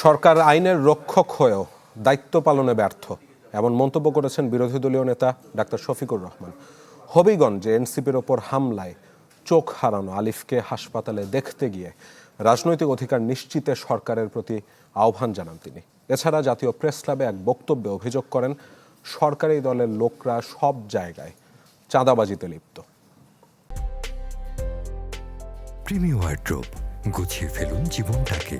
সরকার আইনের রক্ষক হয়েও দায়িত্ব পালনে ব্যর্থ, এমন মন্তব্য করেছেন বিরোধী দলীয় নেতা ডাক্তার শফিকুর রহমান। হবিগঞ্জে এনসিপির ওপর হামলায় চোখ হারানো আলিফকে হাসপাতালে দেখতে গিয়ে রাজনৈতিক অধিকার নিশ্চিতে সরকারের প্রতি আহ্বান জানান তিনি। এছাড়া জাতীয় প্রেস ক্লাবে এক বক্তব্যে অভিযোগ করেন সরকারি দলের লোকরা সব জায়গায় চাঁদাবাজিতে লিপ্ত। প্রিমিয়ার ওয়ার্ড্রোব, গুছিয়ে ফেলুন জীবনটাকে।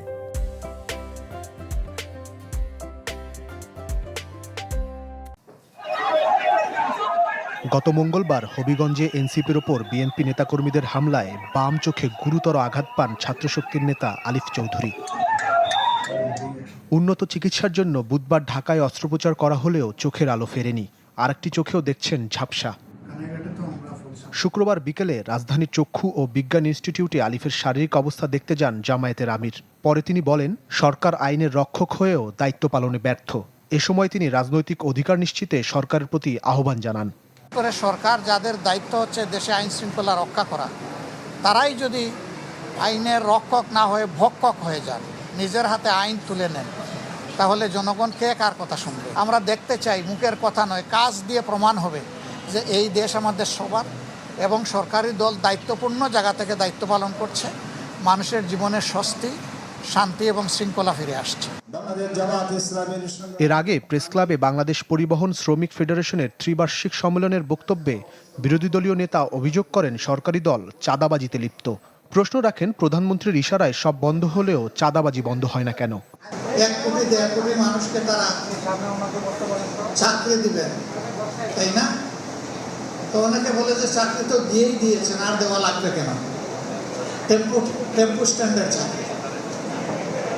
গত মঙ্গলবার হবিগঞ্জে এনসিপির ওপর বিএনপি নেতাকর্মীদের হামলায় বাম চোখে গুরুতর আঘাত পান ছাত্রশক্তির নেতা আলিফ চৌধুরী। উন্নত চিকিৎসার জন্য বুধবার ঢাকায় অস্ত্রোপচার করা হলেও চোখের আলো ফেরেনি, আরেকটি চোখেও দেখছেন ঝাপসা। শুক্রবার বিকেলে রাজধানীর চক্ষু ও বিজ্ঞান ইনস্টিটিউটে আলিফের শারীরিক অবস্থা দেখতে যান জামায়াতের আমির। পরে তিনি বলেন, সরকার আইনের রক্ষক হয়েও দায়িত্ব পালনে ব্যর্থ। এ সময় তিনি রাজনৈতিক অধিকার নিশ্চিতে সরকারের প্রতি আহ্বান জানান। সরকার যাদের দায়িত্ব হচ্ছে দেশে আইন শৃঙ্খলা রক্ষা করা, তারাই যদি আইনের রক্ষক না হয়ে ভক্ষক হয়ে যান, নিজের হাতে আইন তুলে নেন, তাহলে জনগণ কে কার কথা শুনবে? আমরা দেখতে চাই, মুখের কথা নয়, কাজ দিয়ে প্রমাণ হবে যে এই দেশ আমাদের সবার এবং সরকারি দল দায়িত্বপূর্ণ জায়গা থেকে দায়িত্ব পালন করছে। মানুষের জীবনের স্বস্তি, শান্তি এবং শৃঙ্খলা ফিরে আসছে। এর আগে প্রেস ক্লাবে বাংলাদেশ পরিবহন শ্রমিক ফেডারেশনের ত্রিবার্ষিক সম্মেলনের বক্তব্যে বিরোধী দলীয় নেতা অভিযোগ করেন সরকারি দল চাঁদাবাজিতে লিপ্ত। প্রশ্ন রাখেন, প্রধানমন্ত্রীর ইশারায় সব বন্ধ হলেও চাঁদাবাজি বন্ধ হয় না কেন? 1 কোটি 1.5 কোটি মানুষকে তারা চাকরি দিবেন, তাই না? তো অনেকে বলে যে চাকরি তো দিয়েই দিয়েছেন, আর দেওয়া লাগবে কেন? টেম্পো স্ট্যান্ডার্ড চাকরি,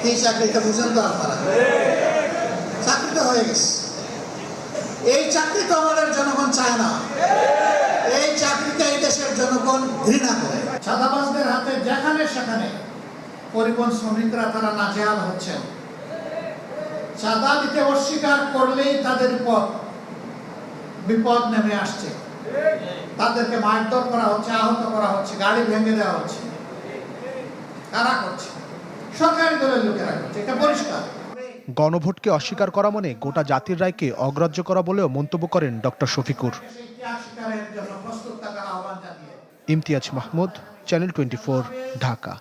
এই চাকরিটা বুঝেন তো আপনারা? চাকরি তো হয়ে গেছে। এই চাকরি তো আমাদের জনগণ চায় না, এই চাকরিতে এই দেশের জনগণ ঘৃণা করে। চাঁদাবাজদের হাতে যেখানে সেখানে পরিবহন শ্রমিকরা তারা নাজেহাল হচ্ছেন। চাঁদা দিতে অস্বীকার করলেই তাদের উপর বিপদ নেমে আসছে, তাদেরকে মারধর করা হচ্ছে, আহত করা হচ্ছে, গাড়ি ভেঙে দেওয়া হচ্ছে। কারা করছে? সরকারি দলের লোকেরা করছে, এটা পরিষ্কার। গণভোটকে অস্বীকার করা মানে গোটা জাতির রায়কে অগ্রাহ্য করা বলেও মন্তব্য করেন ডক্টর শফিকুর। ইমতিয়াজ মাহমুদ, চ্যানেল 24, ঢাকা।